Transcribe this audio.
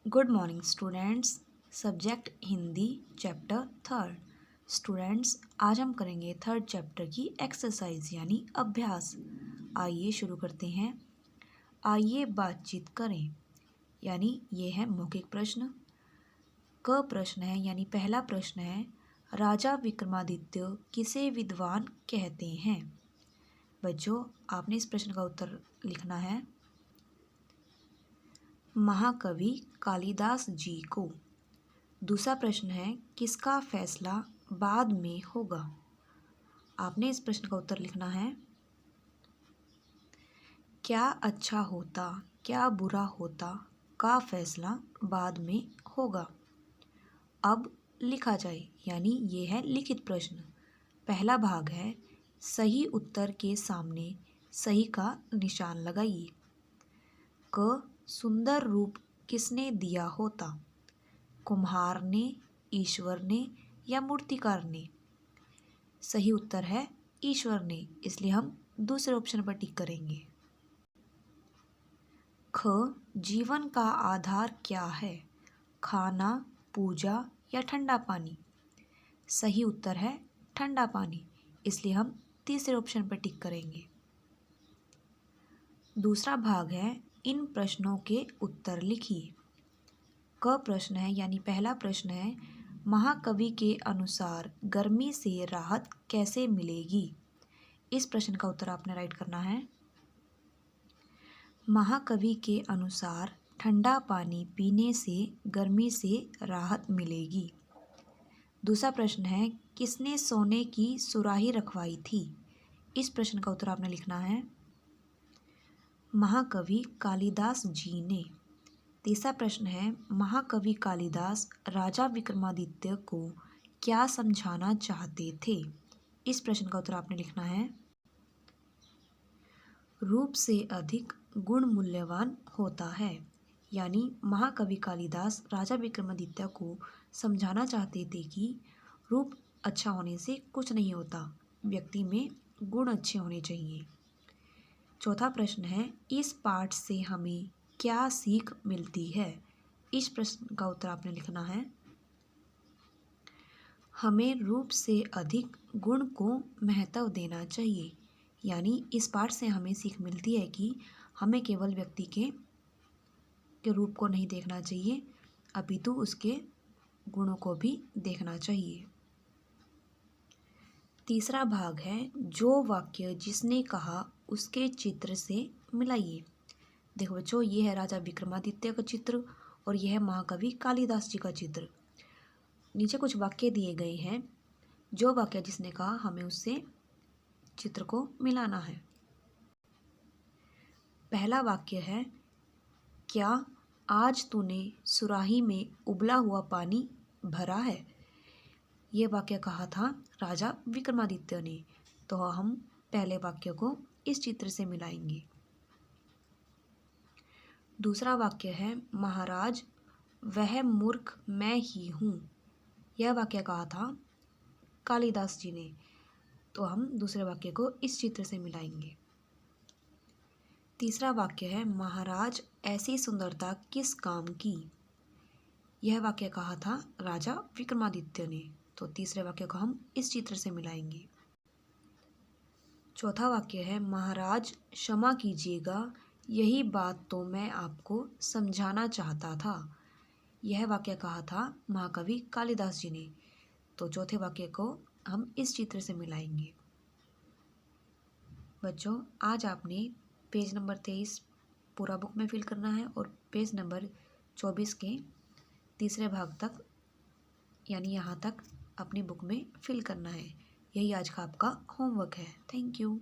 Good morning students. Subject Hindi, chapter third. Students, आज हम करेंगे थर्ड चैप्टर की एक्सरसाइज यानी अभ्यास। आइए शुरू करते हैं। आइए बातचीत करें यानी ये है मौखिक प्रश्न। क प्रश्न है यानी पहला प्रश्न है, राजा विक्रमादित्य किसे विद्वान कहते हैं। बच्चों, आपने इस प्रश्न का उत्तर लिखना है महाकवि कालिदास जी को। दूसरा प्रश्न है, किसका फैसला बाद में होगा। आपने इस प्रश्न का उत्तर लिखना है क्या अच्छा होता क्या बुरा होता का फैसला बाद में होगा। अब लिखा जाए यानी ये है लिखित प्रश्न। पहला भाग है, सही उत्तर के सामने सही का निशान लगाइए। क सुंदर रूप किसने दिया होता, कुम्हार ने, ईश्वर ने या मूर्तिकार ने। सही उत्तर है ईश्वर ने, इसलिए हम दूसरे ऑप्शन पर टिक करेंगे। ख जीवन का आधार क्या है, खाना, पूजा या ठंडा पानी। सही उत्तर है ठंडा पानी, इसलिए हम तीसरे ऑप्शन पर टिक करेंगे। दूसरा भाग है, इन प्रश्नों के उत्तर लिखिए। क प्रश्न है यानी पहला प्रश्न है, महाकवि के अनुसार गर्मी से राहत कैसे मिलेगी। इस प्रश्न का उत्तर आपने राइट करना है महाकवि के अनुसार ठंडा पानी पीने से गर्मी से राहत मिलेगी। दूसरा प्रश्न है, किसने सोने की सुराही रखवाई थी। इस प्रश्न का उत्तर आपने लिखना है महाकवि कालिदास जी ने। तीसरा प्रश्न है, महाकवि कालिदास राजा विक्रमादित्य को क्या समझाना चाहते थे। इस प्रश्न का उत्तर आपने लिखना है रूप से अधिक गुण मूल्यवान होता है। यानी महाकवि कालिदास राजा विक्रमादित्य को समझाना चाहते थे कि रूप अच्छा होने से कुछ नहीं होता, व्यक्ति में गुण अच्छे होने चाहिए। चौथा प्रश्न है, इस पाठ से हमें क्या सीख मिलती है। इस प्रश्न का उत्तर आपने लिखना है हमें रूप से अधिक गुण को महत्व देना चाहिए। यानी इस पाठ से हमें सीख मिलती है कि हमें केवल व्यक्ति के रूप को नहीं देखना चाहिए, अपितु उसके गुणों को भी देखना चाहिए। तीसरा भाग है, जो वाक्य जिसने कहा उसके चित्र से मिलाइए। देखो बच्चों, ये है राजा विक्रमादित्य का चित्र और यह है महाकवि कालिदास जी का चित्र। नीचे कुछ वाक्य दिए गए हैं, जो वाक्य जिसने कहा हमें उससे चित्र को मिलाना है। पहला वाक्य है, क्या आज तूने सुराही में उबला हुआ पानी भरा है। यह वाक्य कहा था राजा विक्रमादित्य ने, तो हम पहले वाक्य को इस चित्र से मिलाएंगे। दूसरा वाक्य है, महाराज वह मूर्ख मैं ही हूँ। यह वाक्य कहा था कालिदास जी ने, तो हम दूसरे वाक्य को इस चित्र से मिलाएंगे। तीसरा वाक्य है, महाराज ऐसी सुंदरता किस काम की। यह वाक्य कहा था राजा विक्रमादित्य ने, तो तीसरे वाक्य को हम इस चित्र से मिलाएंगे। चौथा वाक्य है, महाराज क्षमा कीजिएगा, यही बात तो मैं आपको समझाना चाहता था। यह वाक्य कहा था महाकवि कालिदास जी ने, तो चौथे वाक्य को हम इस चित्र से मिलाएंगे। बच्चों, आज आपने पेज नंबर 23 पूरा बुक में फिल करना है और पेज नंबर 24 के तीसरे भाग तक यानी यहाँ तक अपनी बुक में फिल करना है। यही आज का आपका होमवर्क है। Thank you.